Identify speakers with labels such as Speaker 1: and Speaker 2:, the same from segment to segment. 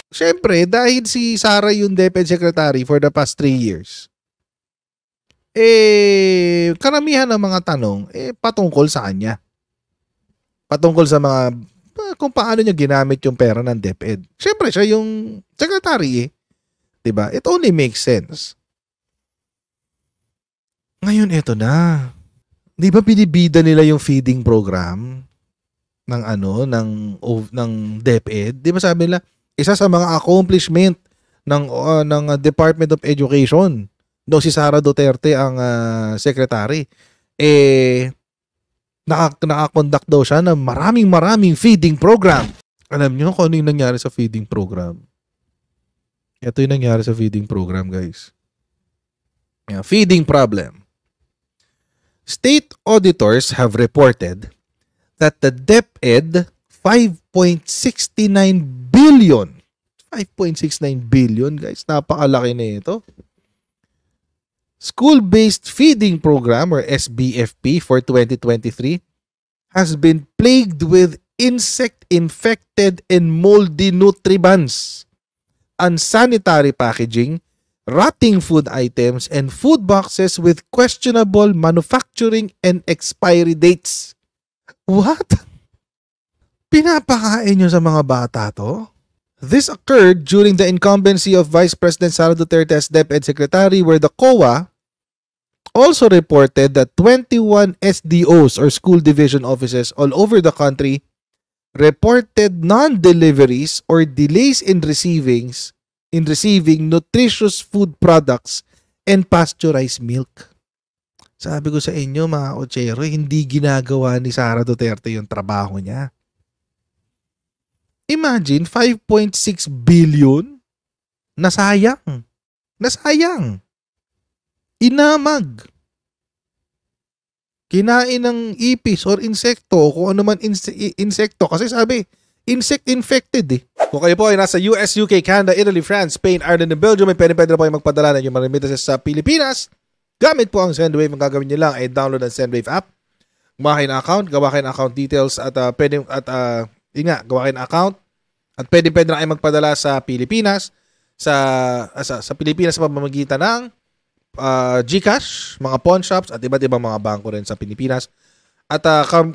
Speaker 1: Siyempre, dahil si Sara yung DepEd Secretary for the past 3 years, karamihan ng mga tanong, patungkol sa kanya. Patungkol sa mga, kung paano niya ginamit yung pera ng DepEd. Siyempre, siya yung secretary Diba? It only makes sense. Ngayon, eto na. Di ba binibida nila yung feeding program ng ng DepEd? Di ba sabi nila, isa sa mga accomplishment ng Department of Education noong si Sara Duterte ang secretary, nakakonduct daw siya ng maraming feeding program. Alam niyo kung ano yung nangyari sa feeding program? Ito yung nangyari sa feeding program, guys. Feeding problem. State auditors have reported that the DepEd 5.69 billion. 5.69 billion, guys. Napakalaki na ito. School-based feeding program or SBFP for 2023 has been plagued with insect-infected and moldy nutrients, unsanitary packaging, rotting food items, and food boxes with questionable manufacturing and expiry dates. What? Pinapakain nyo sa mga bata to? This occurred during the incumbency of Vice President Sara Duterte as DepEd Secretary, where the COA also reported that 21 SDOs or school division offices all over the country reported non-deliveries or delays in receiving nutritious food products and pasteurized milk. Sabi ko sa inyo mga Ochero, hindi ginagawa ni Sara Duterte yung trabaho niya. Imagine 5.6 billion nasayang. Nasayang. Inamag. Kinain ng ipis or insekto, kung ano man insekto. Kasi sabi, insect-infected Kung kayo po ay nasa US, UK, Canada, Italy, France, Spain, Ireland, and Belgium, may pwede na po kayo magpadala ng yung mga remittances sa Pilipinas. Gamit po ang Sendwave. Ang gagawin nyo lang ay download ang Sendwave app. Gawa kayo ng account, gawa kayo ng account details at gawa kayo ng account. At pwede na kayo magpadala sa Pilipinas. Sa Pilipinas sa pamamagitan ng GCash, mga pawn shops, at iba't ibang mga bangko rin sa Pilipinas. At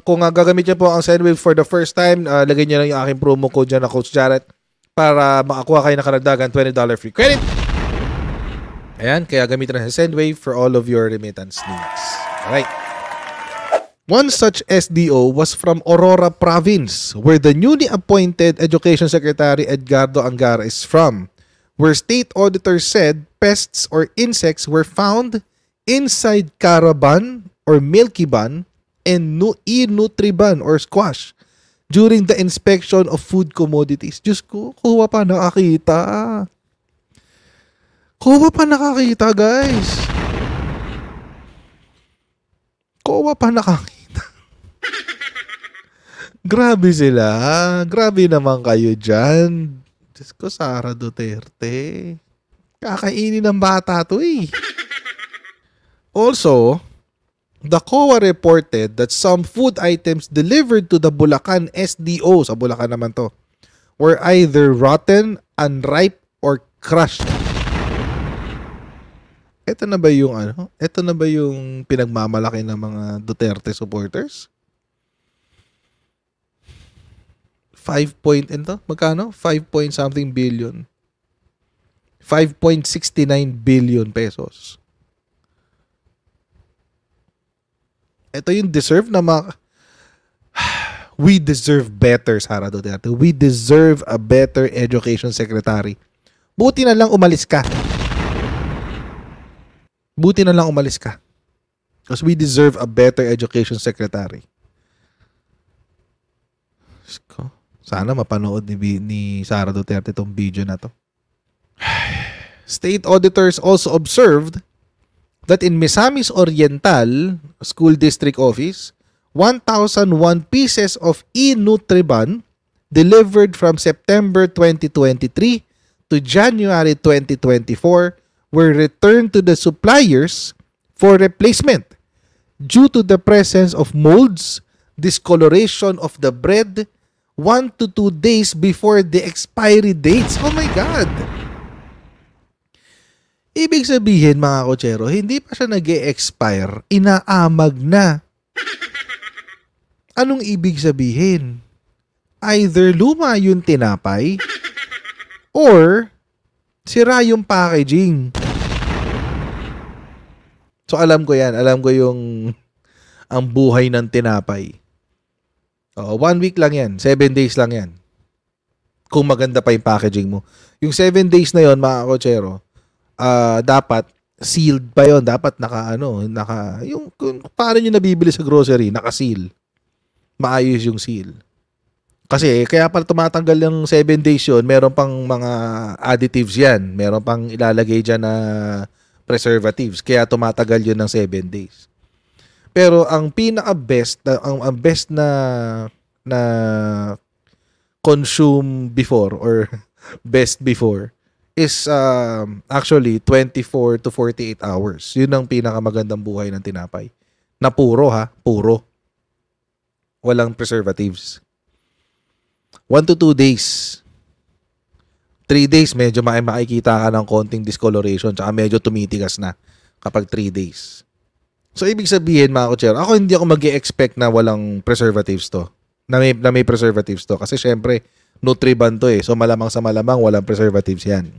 Speaker 1: kung gagamit nyo po ang Sendwave for the first time, lagay nyo lang yung aking promo code dyan na Coach Jarrett para makakuha kayo ng karagdagan $20 free credit. Ayan, kaya gamitin na sa Sendwave for all of your remittance needs. Alright. One such SDO was from Aurora Province, where the newly appointed Education Secretary Edgardo Angara is from, where state auditors said pests or insects were found inside caraban or milky bun and e-nutriban or squash during the inspection of food commodities. Diyos ko, kuha pa nakakita. Kuha pa nakakita, guys. Kuha pa nakakita. Grabe sila. Grabe naman kayo dyan. Diyos ko, Sara Duterte. Kakainin ng bata to Also, the COA reported that some food items delivered to the Bulacan SDO, sa Bulacan naman to, were either rotten, unripe, or crushed. Ito na ba yung pinagmamalaki ng mga Duterte supporters? 5 point something billion. 5.69 billion pesos. Ito yung deserve na we deserve better, Sara Duterte. We deserve a better education secretary. Buti na lang umalis ka. Because we deserve a better education secretary. Sana mapanood ni Sara Duterte itong video na to. State auditors also observed that in Misamis Oriental School District Office, 1,001 pieces of e-Nutriban delivered from September 2023 to January 2024 were returned to the suppliers for replacement due to the presence of molds, discoloration of the bread, 1 to 2 days before the expiry dates. Oh my God! Ibig sabihin, mga kotsero, hindi pa siya nag-e-expire, inaamag na. Anong ibig sabihin? Either luma yung tinapay or sira yung packaging. So alam ko yan. Alam ko yung ang buhay ng tinapay. 1 week lang yan. 7 days lang yan. Kung maganda pa yung packaging mo. Yung 7 days na yon, mga kotsero, dapat sealed pa yon. Dapat yung paano nyo nabibili sa grocery, naka-seal. Maayos yung seal. Kasi kaya pala tumatanggal yung 7 days yun, meron pang mga additives yan. Meron pang ilalagay dyan na preservatives. Kaya tumatagal yun ng 7 days. Pero ang pinaka-best, ang best na consume before or best before is actually 24 to 48 hours. Yun ang pinakamagandang buhay ng tinapay. Na puro puro. Walang preservatives. 1 to 2 days. 3 days, medyo makikita ka ng konting discoloration tsaka medyo tumitigas na kapag 3 days. So, ibig sabihin, mga kotsero, ako hindi ako mag-e-expect na walang preservatives to. Na may preservatives to. Kasi, syempre, Nutriban to eh. So, malamang sa malamang, walang preservatives yan.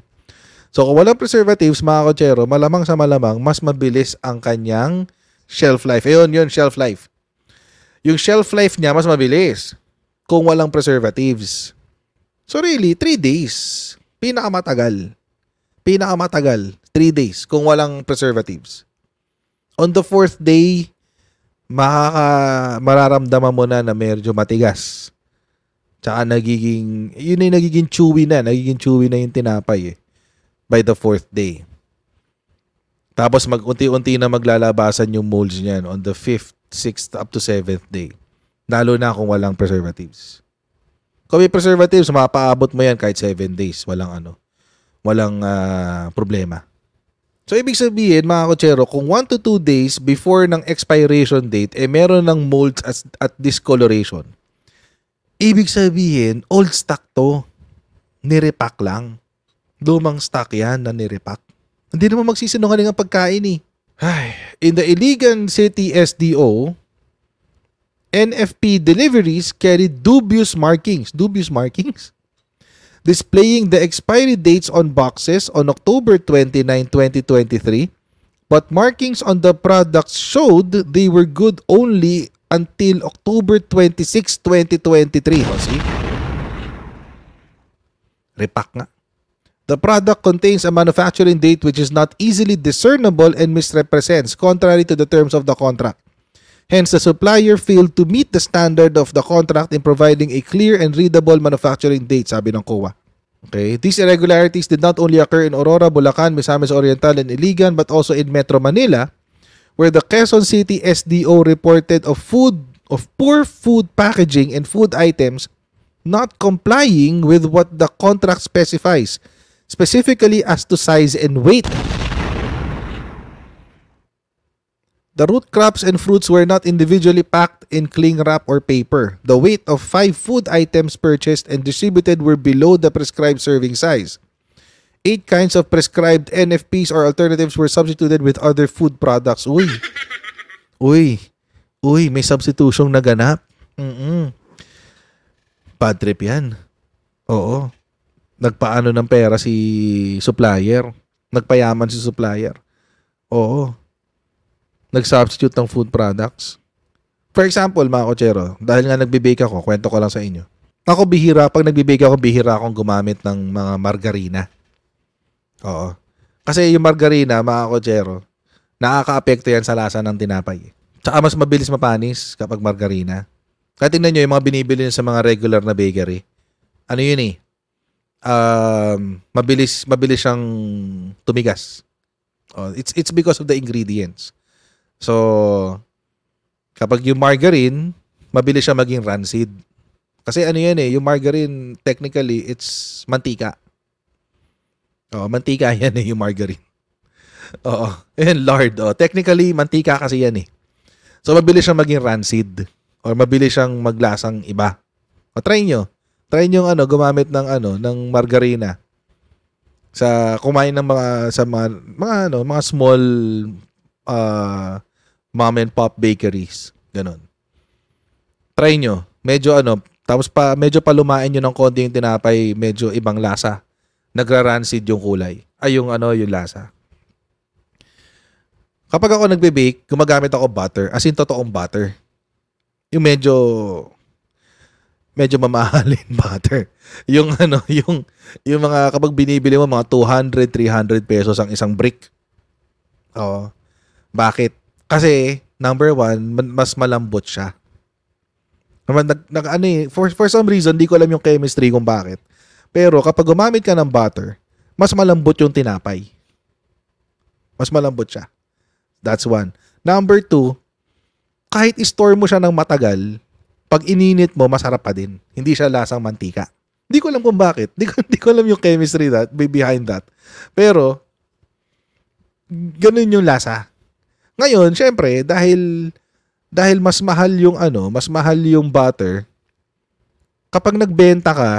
Speaker 1: So, kung walang preservatives, mga kotsero, malamang sa malamang, mas mabilis ang kanyang shelf life. Ayun, yun, shelf life. Yung shelf life niya, mas mabilis kung walang preservatives. So, really, 3 days. Pinakamatagal. 3 days kung walang preservatives. On the 4th day, mararamdaman mo na medyo matigas. Tsaka nagiging chewy na. Nagiging chewy na yung tinapay by the 4th day. Tapos mag-unti-unti na maglalabasan yung molds niyan on the 5th, 6th, up to 7th day. Lalo na kung walang preservatives. Kung may preservatives, mapaabot mo yan kahit 7 days. Walang problema. So, ibig sabihin, mga kotsero, kung 1 to 2 days before ng expiration date, meron ng molds at discoloration. Ibig sabihin, old stock to. Nirepack lang. Lumang stock yan na nirepack. Hindi naman magsisinungaling ang pagkain eh. In the Iligan City SDO, NFP deliveries carried dubious markings. Dubious markings? Displaying the expiry dates on boxes on October 29, 2023, but markings on the products showed they were good only until October 26, 2023. O, see? Repack nga. The product contains a manufacturing date which is not easily discernible and misrepresents, contrary to the terms of the contract. Hence, the supplier failed to meet the standard of the contract in providing a clear and readable manufacturing date, sabi ng COA. Okay, these irregularities did not only occur in Aurora, Bulacan, Misamis Oriental, and Iligan, but also in Metro Manila, where the Quezon City SDO reported of poor food packaging and food items not complying with what the contract specifies, specifically as to size and weight. The root crops and fruits were not individually packed in cling wrap or paper. The weight of 5 food items purchased and distributed were below the prescribed serving size. 8 kinds of prescribed NFPs or alternatives were substituted with other food products. Uy, may substitution naganap. Bad trip yan. Oo. Nagpaano ng pera si supplier. Nagpayaman si supplier. Oo. Nag-substitute ng food products. For example, mga kotsero, dahil nga nagbe-bake ako, kwento ko lang sa inyo. Ako pag nagbe-bake ako, bihira akong gumamit ng mga margarina. Oo. Kasi yung margarina, mga kotsero, nakaka-apekto yan sa lasa ng tinapay. Tsaka mas mabilis mapanis kapag margarina. Kaya tingnan nyo yung mga binibili sa mga regular na bakery. Ano yun eh? Mabilis siyang tumigas. It's because of the ingredients. So, kapag yung margarine, mabilis siya maging rancid. Kasi ano yan yung margarine, technically, it's mantika. Mantika yan yung margarine. Yan, lard. Technically, mantika kasi yan So, mabilis siyang maging rancid. Or mabilis siyang maglasang iba. O try nyo. Try nyo gumamit ng margarina sa kumain ng mga small mom and pop bakeries. Ganon. Try nyo. Medyo tapos medyo palumain nyo ng konti yung tinapay, medyo ibang lasa. Nagra-rancid yung kulay. Ay, yung lasa. Kapag ako nagbe-bake, gumagamit ako butter. As in, totoong butter. Yung medyo mamahalin butter. Yung mga kapag binibili mo mga 200, 300 pesos ang isang brick. Oo. Bakit? Kasi number one, mas malambot siya. For some reason, di ko alam yung chemistry kung bakit. Pero kapag gumamit ka ng butter, mas malambot yung tinapay. Mas malambot siya. That's one. Number two, kahit i-store mo siya ng matagal, pag ininit mo, masarap pa din. Hindi siya lasang mantika. Hindi ko alam kung bakit. Hindi ko alam yung chemistry behind that. Pero, ganun yung lasa. Ngayon, syempre, dahil mas mahal yung butter, kapag nagbenta ka,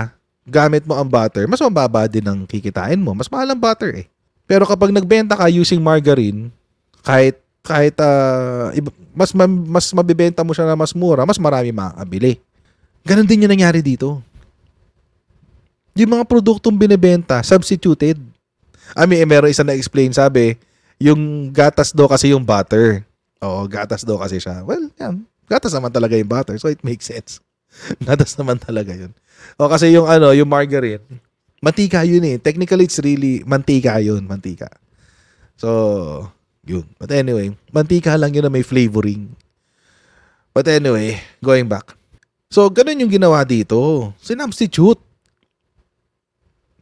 Speaker 1: gamit mo ang butter, mas mababa din ang kikitain mo. Mas mahal ang butter eh. Pero kapag nagbenta ka using margarine, kahit mas mabibenta mo siya na mas mura, mas marami makakabili. Ganon din yung nangyari dito. Yung mga produktong binibenta, substituted. Meron isa na explain, sabi, yung gatas daw kasi yung butter. Oo, gatas daw kasi siya. Well, yan. Gatas naman talaga yung butter, so it makes sense. Gatas naman talaga yun. O kasi yung margarine, mantika yun eh. Technically, it's really mantika yun, mantika. So, yun. But anyway, mantika lang yun na may flavoring. But anyway, going back. So, ganun yung ginawa dito. Sinubstitute.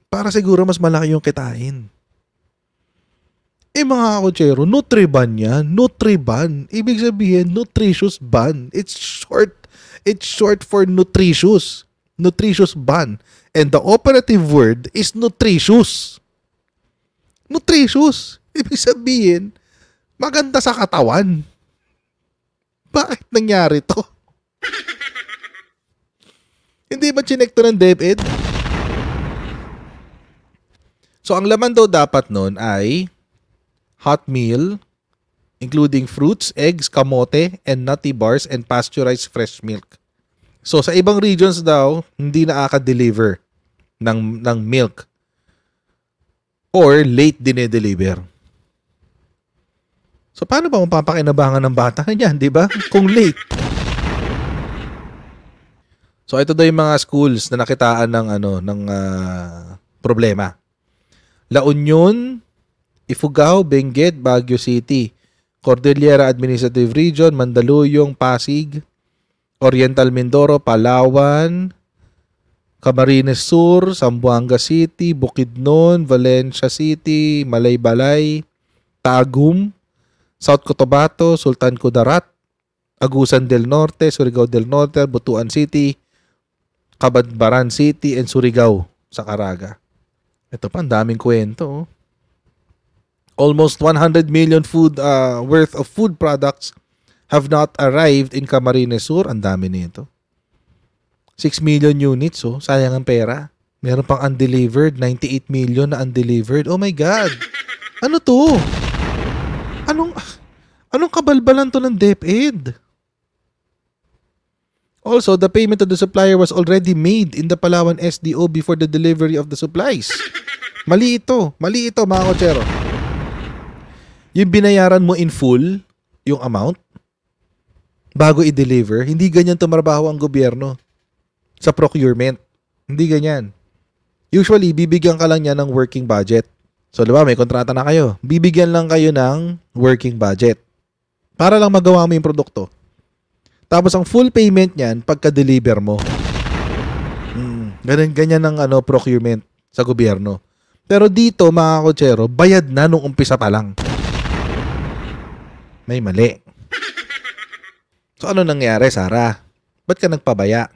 Speaker 1: Para siguro mas malaki yung kitain. Mga kakutsero, Nutriban yan. Nutriban. Ibig sabihin, nutritious ban. It's short for nutritious. Nutritious ban. And the operative word is nutritious. Nutritious. Ibig sabihin, maganda sa katawan. Bakit nangyari to? Hindi ba chinek to ng DepEd? So, ang laman daw dapat nun ay hot meal, including fruits, eggs, kamote, and nutty bars, and pasteurized fresh milk. So, sa ibang regions daw, hindi nakaka-deliver ng milk. Or late dinedeliver. So, paano ba mapapakinabangan ng bata niyan, di ba? Kung late. So, ito daw yung mga schools na nakitaan ng problema. La Union, Ifugao, Benguet, Baguio City, Cordillera Administrative Region, Mandaluyong, Pasig, Oriental Mindoro, Palawan, Camarines Sur, Zamboanga City, Bukidnon, Valencia City, Malaybalay, Tagum, South Cotabato, Sultan Kudarat, Agusan del Norte, Surigao del Norte, Butuan City, Cabadbaran City, and Surigao sa Caraga. Ito pa, ang daming kwento. Oh. Almost 100 million worth of food products have not arrived in Camarines Sur. Ang dami nito. 6 million units. Oh. Sayang ang pera. Meron pang undelivered. 98 million na undelivered. Oh my God. Ano to? Anong kabalbalan to ng DepEd? Also, the payment to the supplier was already made in the Palawan SDO before the delivery of the supplies. Mali ito. Mali ito, mga kotsero. Yung binayaran mo in full, yung amount, bago i-deliver, hindi ganyan tumarbaho ang gobyerno sa procurement. Hindi ganyan. Usually, bibigyan ka lang niya ng working budget. So, diba, may kontrata na kayo. Bibigyan lang kayo ng working budget para lang magawa mo yung produkto. Tapos, ang full payment niyan, pagka-deliver mo. Ganyan ang procurement sa gobyerno. Pero dito, mga kotsero, bayad na nung umpisa pa lang. May mali. So, ano nangyari, Sarah? Ba't ka nagpabaya?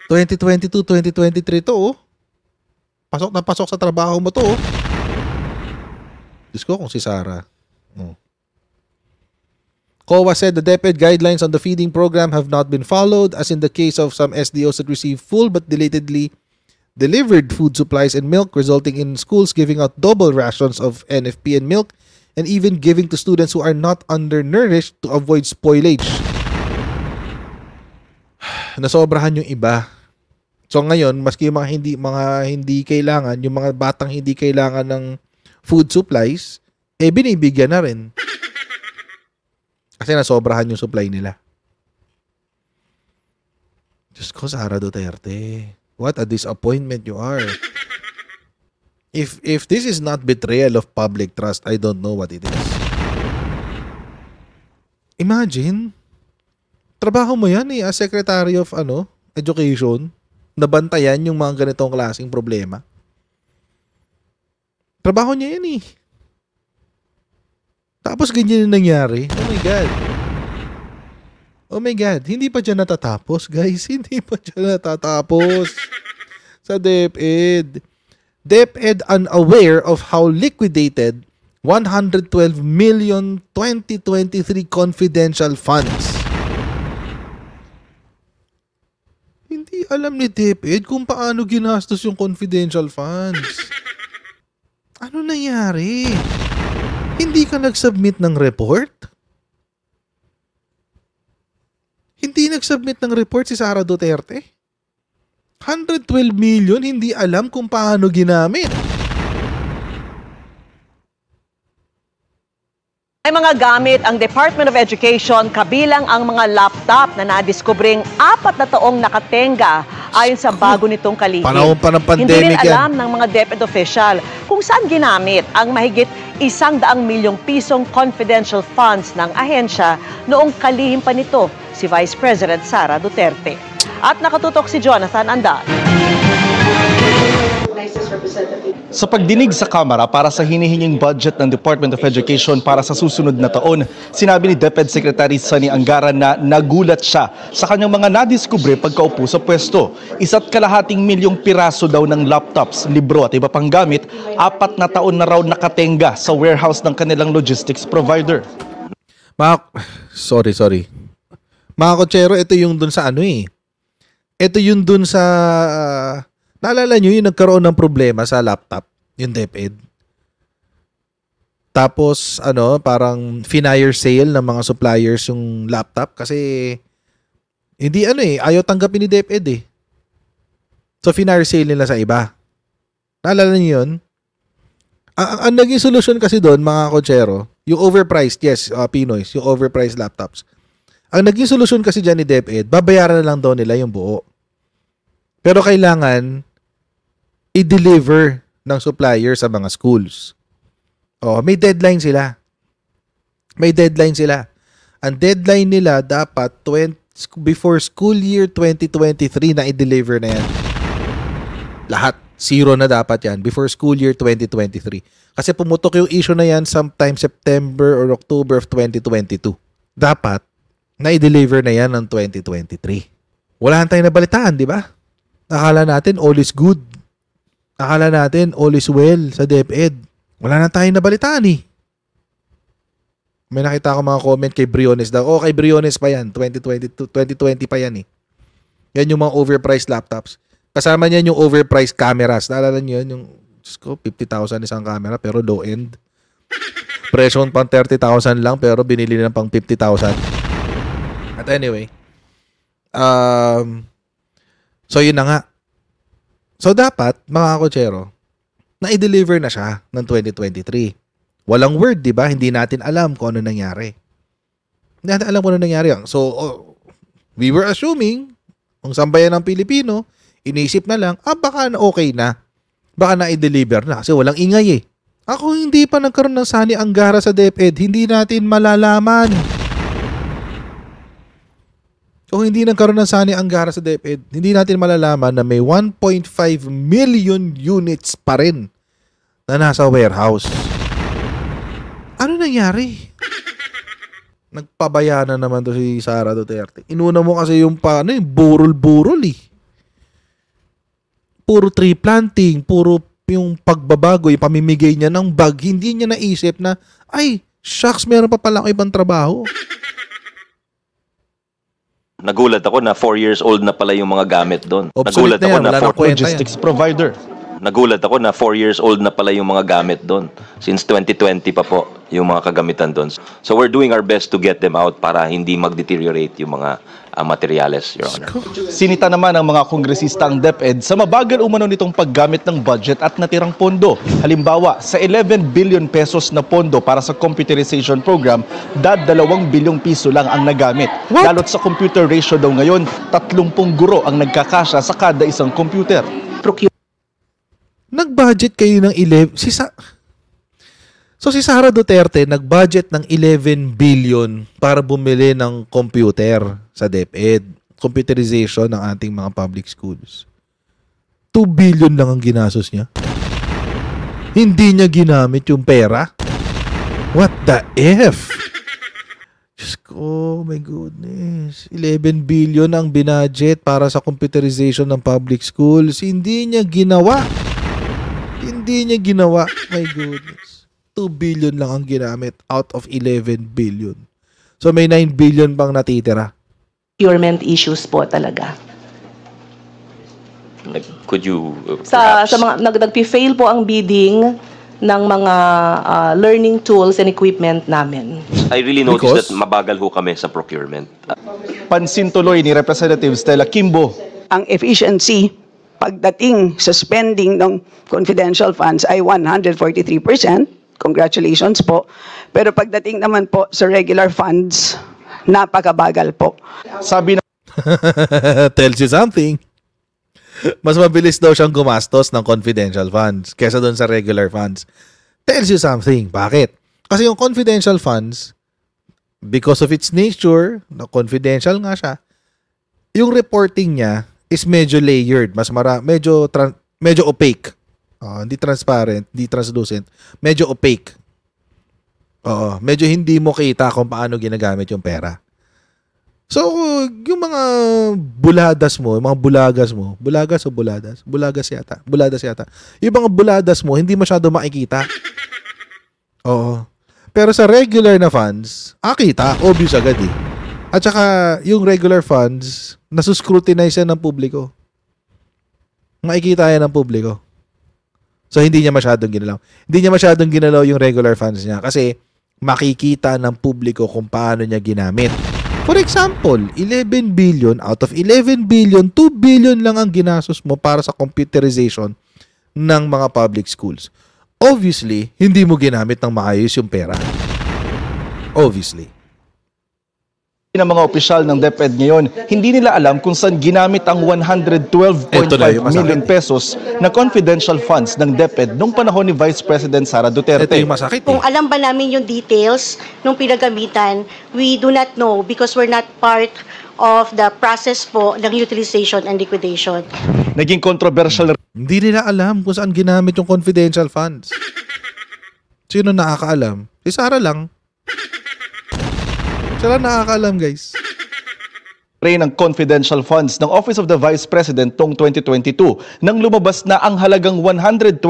Speaker 1: 2022, 2023 to, oh. Pasok na pasok sa trabaho mo to, oh. Diyos ko kung si Sarah. Oh. COA said the DepEd guidelines on the feeding program have not been followed, as in the case of some SDOs that receive full but belatedly delivered food supplies and milk, resulting in schools giving out double rations of NFP and milk, and even giving to students who are not undernourished to avoid spoilage. Nasobrahan yung iba. So ngayon, maski yung mga hindi kailangan, yung mga batang hindi kailangan ng food supplies, binibigyan na rin. Kasi nasobrahan yung supply nila. Diyos ko, Sara Duterte. What a disappointment you are. If this is not betrayal of public trust, I don't know what it is. Imagine, trabaho mo yan as Secretary of Education, nabantayan yung mga ganitong klaseng problema. Trabaho niya yan Tapos ganyan yung nangyari. Oh my God. Oh my God. Hindi pa dyan natatapos, guys. Hindi pa dyan natatapos. Sa DepEd. DepEd unaware of how liquidated 112 million 2023 confidential funds. Hindi alam ni DepEd kung paano ginastos yung confidential funds. Ano nangyari? Hindi ka nag-submit ng report? Hindi nag-submit ng report si Sara Duterte? 112 million, hindi alam kung paano ginamit.
Speaker 2: May mga gamit ang Department of Education kabilang ang mga laptop na nadiskubring 4 na taong nakatenga ayon sa bago nitong kalihim.
Speaker 1: Panahon pa ng pandemic yan.
Speaker 2: Hindi rin alam ng mga DepEd official kung saan ginamit ang mahigit 100 milyong pisong confidential funds ng ahensya noong kalihim pa nito si Vice President Sara Duterte. At nakatutok si Jonathan Andal.
Speaker 3: Sa pagdinig sa Kamara para sa hinihinging budget ng Department of Education para sa susunod na taon, sinabi ni DepEd Secretary Sani Angara na nagulat siya sa kanyang mga nadiskubre pagkaupo sa pwesto. 1.5 milyong piraso daw ng laptops, libro at iba pang gamit, 4 na taon na raw nakatenga sa warehouse ng kanilang logistics provider.
Speaker 1: Sorry. Mga kotsero, ito yung dun sa Ito yung dun sa... naalala nyo yung nagkaroon ng problema sa laptop, yung DepEd. Tapos, parang finire sale ng mga suppliers yung laptop kasi hindi ayaw tanggapin ni DepEd So, finire sale nila sa iba. Naalala nyo yun? Ang naging solusyon kasi doon, mga kotsero, yung overpriced, yes, Pinoys, yung overpriced laptops. Ang naging solusyon kasi dyan ni DepEd, babayaran na lang daw nila yung buo. Pero kailangan i-deliver ng supplier sa mga schools. May deadline sila. Ang deadline nila dapat before school year 2023 na i-deliver na yan. Lahat. 0 na dapat yan before school year 2023. Kasi pumutok yung issue na yan sometime September or October of 2022. Dapat na i-deliver na yan ng 2023. Wala tayong nabalitaan, di ba? Akala natin all is good. Akala natin all is well sa DepEd. Wala na tayong nabalitaan May nakita ko mga comment kay Briones daw. Kay Briones pa yan. 2020 pa yan Yan yung mga overpriced laptops. Kasama niyan yung overpriced cameras. Naalala niyo yun? Yung 50,000 isang camera pero low end. Presyo pang 30,000 lang pero binili na pang 50,000. At anyway. So yun na nga. So dapat, mga kotsero, na i-deliver na siya ng 2023. Walang word, di ba? Hindi natin alam kung ano nangyari. Hindi natin alam kung ano nangyari. So, we were assuming, ang sambayan ng Pilipino, inisip na lang, baka okay na. Baka na-i-deliver na kasi walang ingay Ako hindi pa nagkaroon ng Sani Angara sa DepEd, hindi natin malalaman. Kung hindi nagkaroon ng Sani Angara sa DepEd, hindi natin malalaman na may 1.5 million units pa rin na nasa warehouse. Ano nangyari? Nagpabaya na naman to si Sara Duterte. Inuna mo kasi yung burol-burol Puro tree planting, puro yung pagbabago, yung pamimigay niya ng bag. Hindi niya naisip na, shucks, meron pa pala akong ibang trabaho.
Speaker 4: Nagulat ako na 4 years old na pala yung mga gamit doon.
Speaker 1: Obsolete
Speaker 4: Nagulat
Speaker 1: na
Speaker 4: ako
Speaker 1: yan,
Speaker 4: na
Speaker 1: wala nang kwenta yan.
Speaker 3: Logistics provider.
Speaker 4: Nagulat ako na 4 years old na pala yung mga gamit doon. Since 2020 pa po yung mga kagamitan doon. So we're doing our best to get them out para hindi mag-deteriorate yung mga materyales, Your Honor.
Speaker 3: Sinita naman ng mga kongresista ang DepEd sa mabagal umano nitong paggamit ng budget at natirang pondo. Halimbawa, sa 11 billion pesos na pondo para sa computerization program, 2 bilyong piso lang ang nagamit. Lalo't sa computer ratio daw ngayon, 30 guro ang nagkakasya sa kada isang computer.
Speaker 1: Nag-budget kayo ng 11... So si Sara Duterte nag-budget ng 11 billion para bumili ng computer sa DepEd. Computerization ng ating mga public schools. 2 billion lang ang ginastos niya. Hindi niya ginamit yung pera. What the F? Diyos ko, oh my goodness. 11 billion ang binudget para sa computerization ng public schools. Hindi niya ginawa. Hindi niya ginawa. My goodness. 2 billion lang ang ginamit out of 11 billion. So may 9 billion pang natitira.
Speaker 5: Procurement issues po talaga.
Speaker 4: Could you
Speaker 5: Sa mga nagpi-fail po ang bidding ng mga learning tools and equipment namin.
Speaker 4: I really noticed
Speaker 1: Because?
Speaker 4: that mabagal ho kami sa procurement.
Speaker 3: Pansin tuloy ni Representative Stella Kimbo.
Speaker 6: Ang efficiency pagdating sa spending ng confidential funds ay 143%. Congratulations po. Pero pagdating naman po sa regular funds, napakabagal po.
Speaker 3: Sabi ng
Speaker 1: Tells you something. Mas mabilis daw siyang gumastos ng confidential funds kesa doon sa regular funds. Tells you something. Bakit? Kasi yung confidential funds, because of its nature, na confidential nga siya, yung reporting niya is medyo layered, medyo opaque. Hindi transparent, hindi translucent, medyo opaque. Medyo hindi mo kita kung paano ginagamit yung pera. So, yung mga buladas mo, yung mga bulagas mo, bulagas o buladas? Buladas yata. Yung mga buladas mo, hindi masyado makikita. Oo. Pero sa regular na funds, kita, obvious agad eh. At saka, yung regular funds, nasuscrutinize yan ng publiko. Makikita yan ng publiko. So, hindi niya masyadong ginalaw. Hindi niya masyadong ginalaw yung regular funds niya kasi makikita ng publiko kung paano niya ginamit. For example, 11 billion, out of 11 billion, 2 billion lang ang ginastos mo para sa computerization ng mga public schools. Obviously, hindi mo ginamit ng maayos yung pera. Obviously.
Speaker 3: ng mga opisyal ng DepEd ngayon, hindi nila alam kung saan ginamit ang 112.5 million pesos na confidential funds ng DepEd nung panahon ni Vice President Sara Duterte.
Speaker 1: Ito yung masakit.
Speaker 7: Kung alam ba namin yung details nung pinagamitan, we do not know because we're not part of the process po ng utilization and liquidation.
Speaker 3: Naging controversial.
Speaker 1: Hindi nila alam kung saan ginamit yung confidential funds. Sino nakakaalam? Si Sara lang. Siya lang nakakaalam, guys.
Speaker 3: Ng confidential funds ng Office of the Vice President noong 2022 nang lumabas na ang halagang 125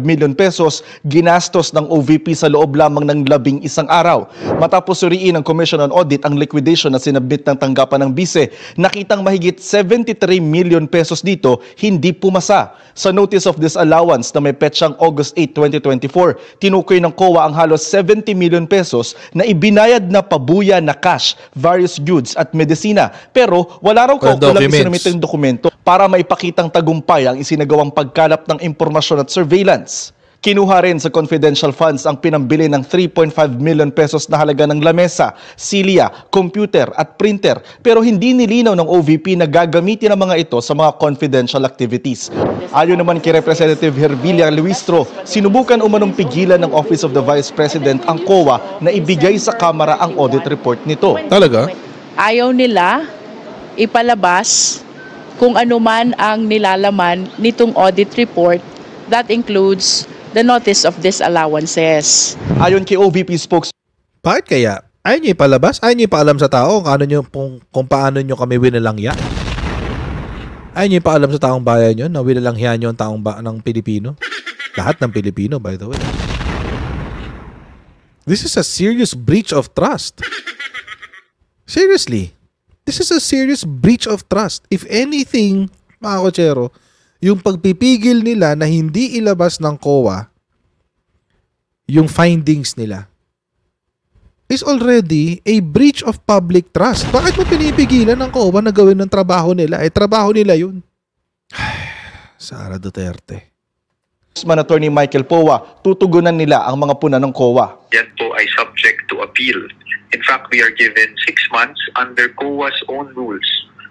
Speaker 3: million pesos ginastos ng OVP sa loob lamang ng 11 araw. Matapos suriin ng Commission on Audit ang liquidation na sinabit ng tanggapan ng bise, nakitang mahigit 73 million pesos dito hindi pumasa. Sa Notice of Disallowance na may petsang August 8, 2024, tinukoy ng COA ang halos 70 million pesos na ibinayad na pabuya na cash, various goods at medisina. Pero wala raw kaukulang isinumitong dokumento para maipakitang tagumpay ang isinagawang pagkalap ng impormasyon at surveillance. Kinuha rin sa confidential funds ang pinambili ng 3.5 million pesos na halaga ng lamesa, silya, computer at printer. Pero hindi nilinaw ng OVP na gagamitin ang mga ito sa mga confidential activities. Ayon naman kay Representative Herbilia Luistro, sinubukan umanong pigilan ng Office of the Vice President ang COA na ibigay sa Kamara ang audit report nito.
Speaker 1: Talaga?
Speaker 8: Ayaw nila ipalabas kung ano man ang nilalaman nitong audit report that includes the notice of disallowances.
Speaker 3: Ayon kay OVP spokesman,
Speaker 1: Bakit kaya? Ayaw niyo ipalabas? Ayaw niyo ipaalam sa tao kung paano niyo kami winalangya? Ayaw niyo ipaalam sa taong bayan niyo na winalangya niyo ang taong ng Pilipino? Lahat ng Pilipino, by the way. This is a serious breach of trust. Seriously. This is a serious breach of trust. If anything, mga kotsero, yung pagpipigil nila na hindi ilabas ng COA yung findings nila is already a breach of public trust. Bakit mo pinipigilan ng COA na gawin ng trabaho nila? Trabaho nila yun. Sara Duterte.
Speaker 3: Attorney Michael Poa, tutugunan nila ang mga puna ng COA.
Speaker 9: Yan po ay subject to appeal. In fact, we are given 6 months under COA's own rules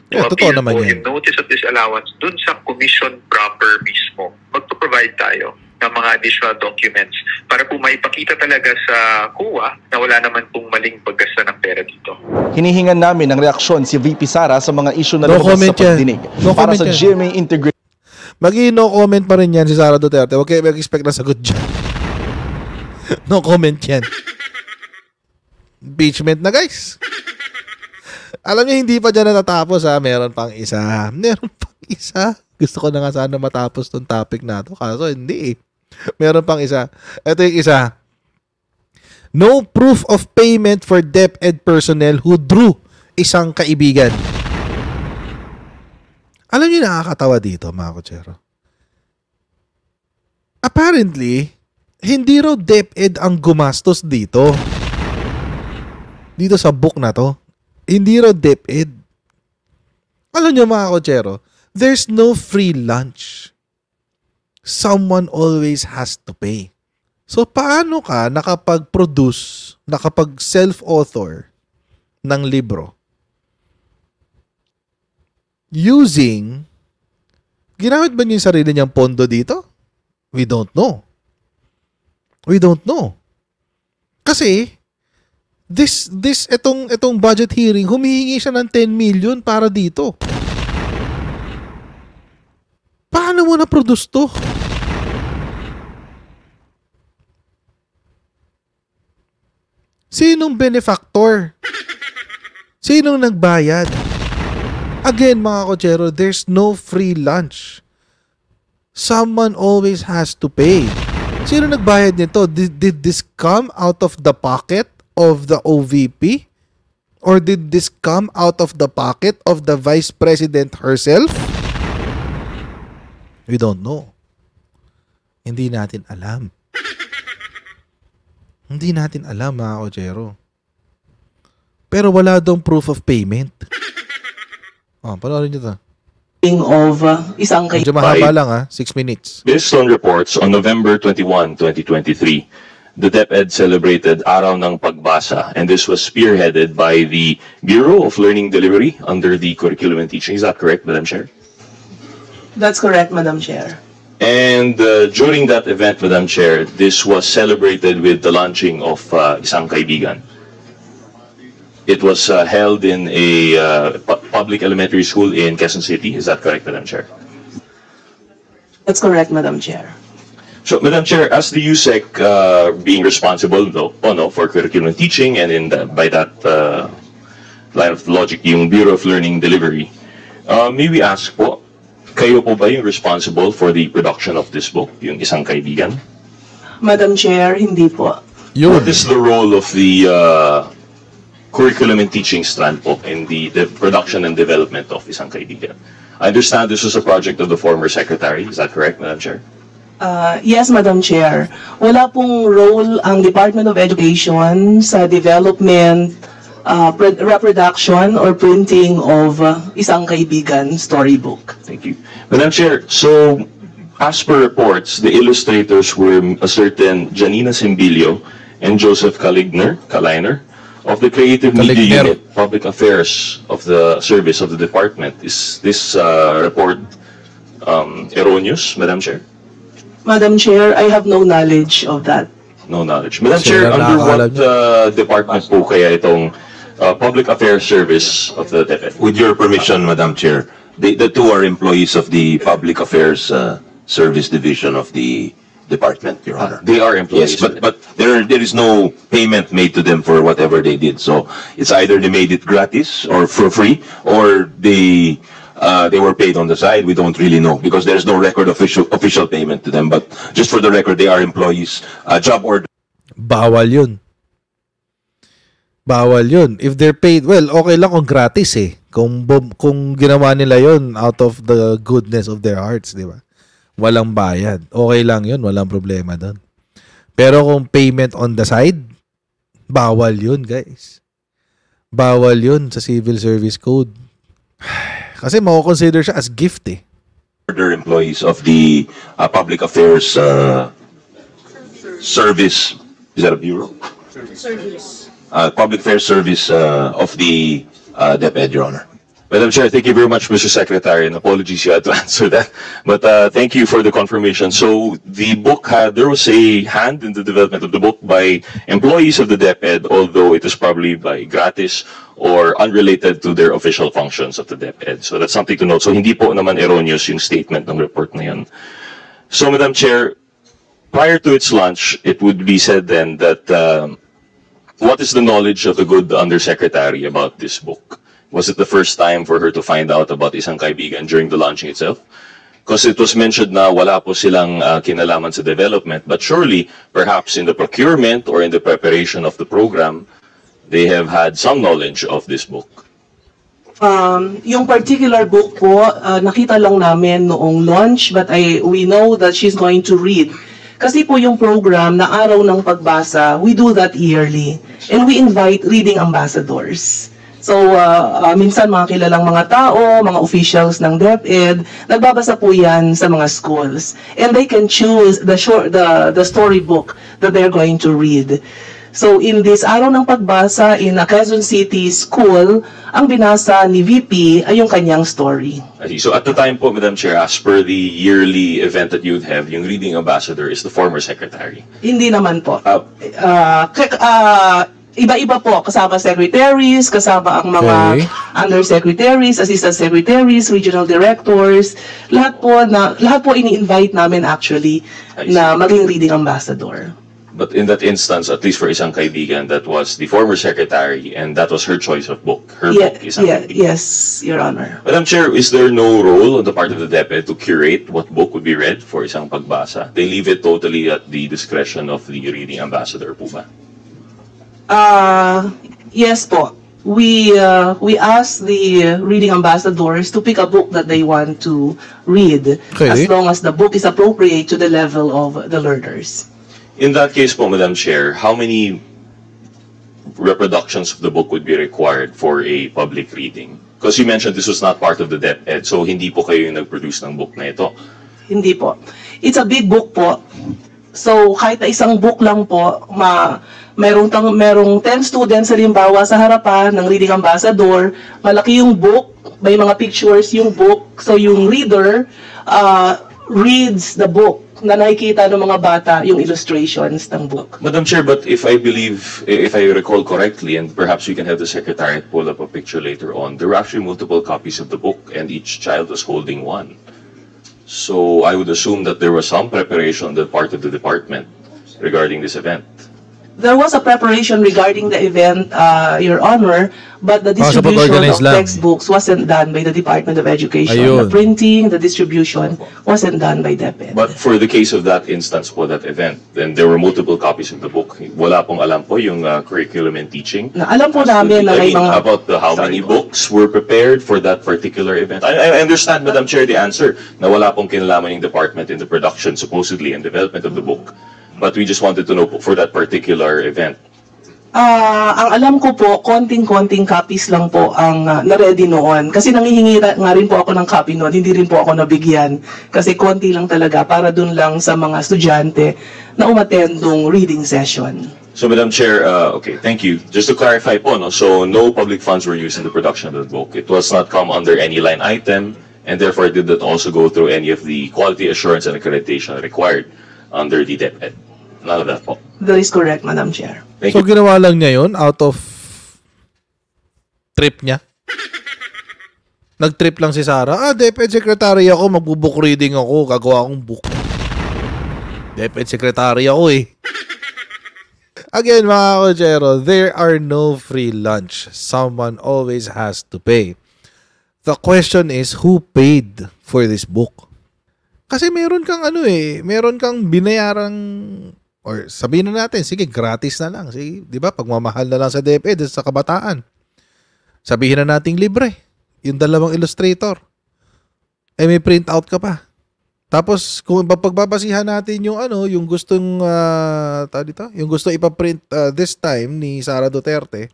Speaker 9: to appeal po yung notice of disallowance dun sa commission proper mismo. Magpo-provide tayo ng mga additional documents para po maipakita talaga sa COA na wala naman pong maling paggasta ng pera dito.
Speaker 3: Hinihingan namin ng reaksyon si VP Sara sa mga issue na lumabas sa pagdinig. Para sa GMA Integrity.
Speaker 1: No comment pa rin yan si Sara Duterte. Huwag kayo mag-expect na sagot dyan. No comment yan. Impeachment na, guys. Alam niyo, hindi pa dyan natatapos, ha? Meron pang isa. Gusto ko na nga sana matapos tong topic na to. Kaso hindi eh. Meron pang isa. Ito yung isa. No proof of payment for DepEd personnel who drew isang kaibigan. Alam niyo, nakakatawa dito, mga kotsero. Apparently, hindi raw DepEd ang gumastos dito. Dito sa book na to. Hindi raw DepEd. Alam niyo, mga kotsero, there's no free lunch. Someone always has to pay. So, paano ka nakapag-produce, nakapag-self-author ng libro? Ginamit ba niya yung sarili niyang pondo dito? We don't know. Kasi, itong budget hearing, humihingi siya ng 10 million para dito. Paano mo na-produce to? Sinong benefactor? Sinong nagbayad? Again, mga kotsero, there's no free lunch. Someone always has to pay. Sino nagbayad nito? Did this come out of the pocket of the OVP? Or did this come out of the pocket of the Vice President herself? We don't know. Hindi natin alam. Hindi natin alam, mga kotsero. Pero wala dong proof of payment. Panoorin nyo ito. Medyo mahaba lang, 6 minutes.
Speaker 4: Based on reports, on November 21, 2023, the DepEd celebrated Araw ng Pagbasa, and this was spearheaded by the Bureau of Learning Delivery under the Curriculum and Teaching. Is that correct, Madam Chair?
Speaker 5: That's correct, Madam Chair.
Speaker 4: And during that event, Madam Chair, this was celebrated with the launching of Isang Kaibigan. It was held in a public elementary school in Quezon City. Is that correct, Madam Chair?
Speaker 5: That's correct, Madam Chair.
Speaker 4: So, Madam Chair, as the USEC being responsible for curriculum and teaching, and by that line of logic, yung Bureau of Learning Delivery, may we ask po, kayo po ba yung responsible for the production of this book, yung Isang Kaibigan?
Speaker 5: Madam Chair, hindi po.
Speaker 4: What is the role of the curriculum and teaching strand po in the production and development of Isang Kaibigan? I understand this was a project of the former secretary. Is that correct, Madam Chair?
Speaker 5: Yes, Madam Chair. Wala pong role ang Department of Education sa development, reproduction, or printing of Isang Kaibigan storybook.
Speaker 4: Thank you. Madam Chair, so as per reports, the illustrators were a certain Janina Simbilio and Joseph Kaliner of the Creative Media Unit, Public Affairs of the Service of the Department. Is this report erroneous, Madam Chair?
Speaker 5: Madam Chair, I have no knowledge of that.
Speaker 4: No knowledge. Madam Chair, under what department po kaya itong Public Affairs Service of the DepEd?
Speaker 10: With your permission, Madam Chair, the two are employees of the Public Affairs Service Division of the Department, Your Honor.
Speaker 4: They are employees.
Speaker 10: Yes, but there is no payment made to them for whatever they did. So it's either they made it gratis or for free, or they were paid on the side. We don't really know because there's no record official payment to them. But just for the record, they are employees. Job order.
Speaker 1: Bawal yun. Bawal yun. If they're paid, well, okay lang kung gratis eh. Kung ginawa nila yun out of the goodness of their hearts, di ba? Walang bayad. Okay lang yun. Walang problema doon. Pero kung payment on the side, bawal yun, guys. Bawal yun sa Civil Service Code. Kasi mako-consider siya as gift eh.
Speaker 10: Other employees of the Public Affairs Service, is that a bureau? Service. Public Affairs Service of the DepEd, Your Honor. Madam Chair, thank you very much, Mr. Secretary, and apologies you had to answer that. But thank you for the confirmation. So the book there was a hand in the development of the book by employees of the DepEd, although it was probably by gratis or unrelated to their official functions of the DepEd. So that's something to note. So hindi po naman erroneous yung statement ng report na yan. So Madam Chair, prior to its launch, it would be said then that what is the knowledge of the good Undersecretary about this book? Was it the first time for her to find out about Isang Kaibigan during the launching itself? Because it was mentioned na wala po silang kinalaman sa development, but surely, perhaps in the procurement or in the preparation of the program, they have had some knowledge of this book.
Speaker 5: Yung particular book po, nakita lang namin noong launch, but we know that she's going to read. Kasi po yung program na Araw ng Pagbasa, we do that yearly. And we invite reading ambassadors. So, minsan mga kilalang mga tao, mga officials ng DepEd, nagbabasa po yan sa mga schools. And they can choose the storybook that they're going to read. So, in this Araw ng Pagbasa in a Quezon City school, ang binasa ni VP ay yung kanyang story.
Speaker 10: So, at the time po, Madam Chair, as per the yearly event that you'd have, yung reading ambassador is the former secretary.
Speaker 5: Hindi naman po. Iba-iba po, kasama secretaries, kasama ang mga undersecretaries, assistant secretaries, regional directors, lahat po ini-invite namin actually na maging reading ambassador.
Speaker 10: But in that instance, at least for Isang Kaibigan, that was the former secretary and that was her choice of book. Her book, Isang Kaibigan.
Speaker 5: Yes, Your Honor.
Speaker 10: Madam Chair, is there no role on the part of the DepEd to curate what book would be read for Isang Pagbasa? They leave it totally at the discretion of the reading ambassador po ba?
Speaker 5: Yes po. We ask the reading ambassadors to pick a book that they want to read, as long as the book is appropriate to the level of the learners.
Speaker 10: In that case po, Madam Chair, how many reproductions of the book would be required for a public reading? Because you mentioned this was not part of the DepEd, so hindi po kayo yung nag-produce ng book na ito.
Speaker 5: Hindi po. It's a big book po. So kahit na isang book lang po, merong 10 students halimbawa sa harapan ng reading ambassador, malaki yung book, may mga pictures yung book, so yung reader reads the book na nakikita ng mga bata yung illustrations ng book.
Speaker 10: Madam Chair, but if I recall correctly, and perhaps we can have the Secretariat pull up a picture later on, there were actually multiple copies of the book and each child was holding one. So I would assume that there was some preparation on the part of the department regarding this event.
Speaker 5: There was a preparation regarding the event, Your Honor, but the distribution of textbooks wasn't done by the Department of Education. The printing, the distribution wasn't done by DepEd.
Speaker 10: But for the case of that instance po, that event, then there were multiple copies of the book. Wala pong alam po yung curriculum and teaching.
Speaker 5: Alam po namin na may mga...
Speaker 10: About how many books were prepared for that particular event. I understand, Madam Chair, the answer na wala pong kinalaman ng department in the production, supposedly, and development of the book. But we just wanted to know for that particular event.
Speaker 5: Ang alam ko po, konting-konting copies lang po ang na-ready noon. Kasi nangihingi nga rin po ako ng copy noon, hindi rin po ako nabigyan. Kasi konti lang talaga para dun lang sa mga estudyante na umatendong reading session.
Speaker 10: So, Madam Chair, okay, thank you. Just to clarify po, no? So no public funds were used in the production of the book. It was not come under any line item, and therefore did not also go through any of the quality assurance and accreditation required under the DepEd. None of that po.
Speaker 5: That is correct, Madam Chair.
Speaker 1: So ginawa lang niya yun out of trip niya? Nag-trip lang si Sara. DepEd secretary ako, magbo-book reading ako, gagawa akong book. DepEd secretary ako eh. Again, mga kochero, there are no free lunch. Someone always has to pay. The question is, who paid for this book? Kasi meron kang meron kang binayarang Or sabihin na natin, sige, gratis na lang. Sige, di ba? Pagmamahal na lang sa DepEd sa kabataan. Sabihin na nating libre. Yung 2 illustrator. May print out ka pa. Tapos, kung pagbabasihan natin yung yung gustong, yung gusto ipaprint this time ni Sara Duterte,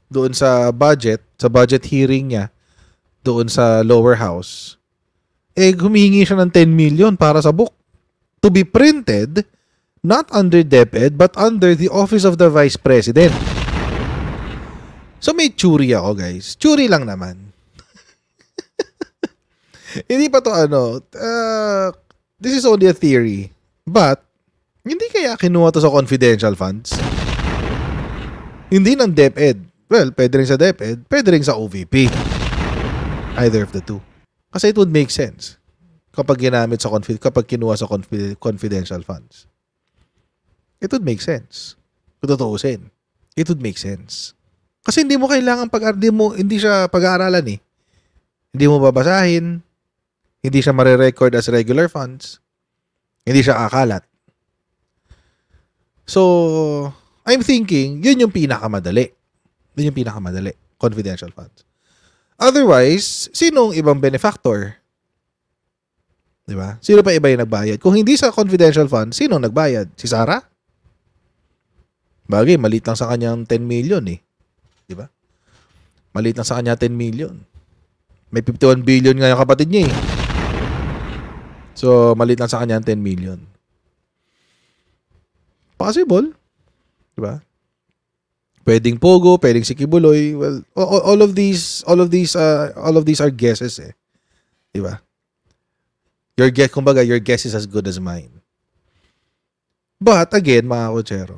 Speaker 1: doon sa budget hearing niya, doon sa lower house, humihingi siya ng 10 million para sa book. To be printed, not under DepEd, but under the Office of the Vice President. So may tsuri ako, guys. Tsuri lang naman. Hindi pa to this is only a theory. But, hindi kaya kinuha to sa confidential funds? Hindi ng DepEd. Well, pwede rin sa DepEd, pwede rin sa OVP. Either of the two. Kasi it would make sense kapag ginamit sa kapag kinuha sa confidential funds. It would make sense. Kung tutuusin, it would make sense. Kasi hindi mo kailangan hindi siya pag-aaralan eh. Hindi mo babasahin, hindi siya mare-record as regular funds, hindi siya akalat. So, I'm thinking, yun yung pinakamadali. Yun yung pinakamadali. Confidential funds. Otherwise, sinong ibang benefactor? Diba? Sino pa iba yung nagbayad? Kung hindi sa confidential funds, sino nagbayad? Si Sara? Bagay, maliit lang sa kanyang 10 million eh. Diba? Maliit lang sa kanya 10 million. May 51 billion nga yung kapatid niya eh. So, maliit lang sa kanya 10 million. Possible. Diba? Pwedeng Pogo, pwedeng si Kibuloy. Well, all of these are guesses eh. Diba? Your guess is as good as mine. But again, mga kotsero,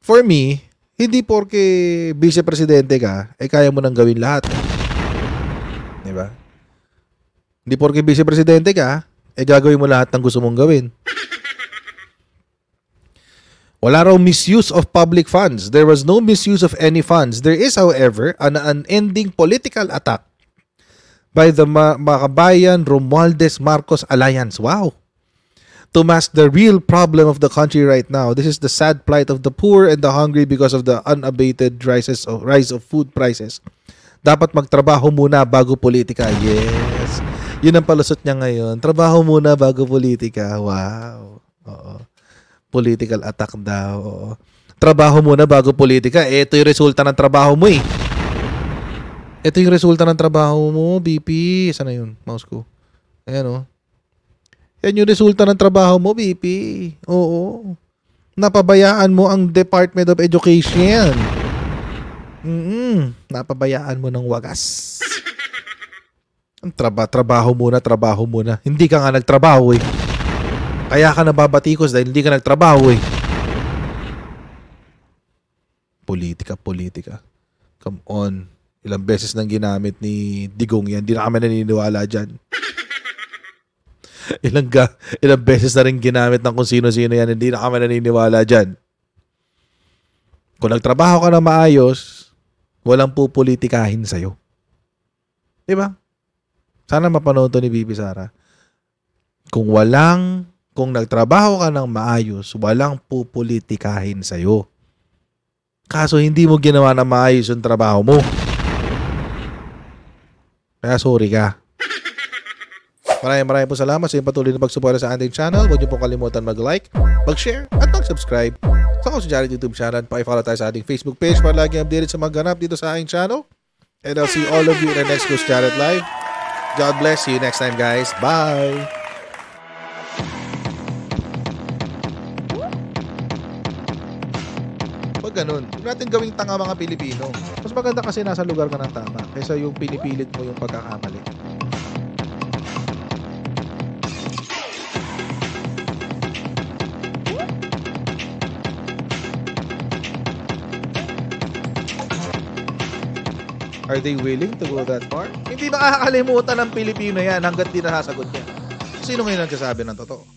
Speaker 1: for me, hindi porke vice-presidente ka, kaya mo nang gawin lahat. Diba? Hindi porke vice-presidente ka, gagawin mo lahat ng gusto mong gawin. Wala raw misuse of public funds. There was no misuse of any funds. There is, however, an unending political attack by the Makabayan Romualdez Marcos Alliance. Wow! To mask the real problem of the country right now. This is the sad plight of the poor and the hungry because of the unabated rise of food prices. Dapat magtrabaho muna bago politika. Yes. Yun ang palusot niya ngayon. Trabaho muna bago politika. Wow. Oo. Political attack daw. Oo. Trabaho muna bago politika. Ito yung resulta ng trabaho mo eh. Ito yung resulta ng trabaho mo, BP. Sana yun? Mouse ko. Ayan o. Yan yung resulta ng trabaho mo, BP. Oo. Napabayaan mo ang Department of Education. Napabayaan mo ng wagas. Trabaho muna. Hindi ka nga nagtrabaho eh. Kaya ka nababatikos dahil hindi ka nagtrabaho eh. Politika. Come on. Ilang beses nang ginamit ni Digong yan. Hindi na kami naniniwala dyan. Ilang beses na rin ginamit ng kung sino-sino yan. Hindi na kami naniniwala dyan. Kung nagtrabaho ka na maayos, walang pupolitikahin sa'yo. Diba? Sana mapanood to ni Bibi Sara. Kung nagtrabaho ka ng maayos, walang pupolitikahin sa'yo. Kaso hindi mo ginawa na maayos yung trabaho mo. Kaya sorry ka. Maraming po salamat sa iyong patuloy na pagsuporta sa ating channel. Huwag niyo po kalimutan mag-like, mag-share, at mag-subscribe sa Kung Si Jared YouTube channel. Paki-follow tayo sa ating Facebook page para lagi updated sa mga ganap dito sa aking channel. And I'll see all of you in the next Kung Si Jared Live. God bless. See you next time, guys. Bye! Pag ganun, huwag natin gawing tanga mga Pilipino. Mas maganda kasi nasa lugar ka ng tama kaysa yung pinipilit mo yung pagkakamali. Are they willing to go that far? Hindi makakalimutan ng Pilipino yan hanggat di nasasagot niya. Sino ngayon nagsasabi ng totoo?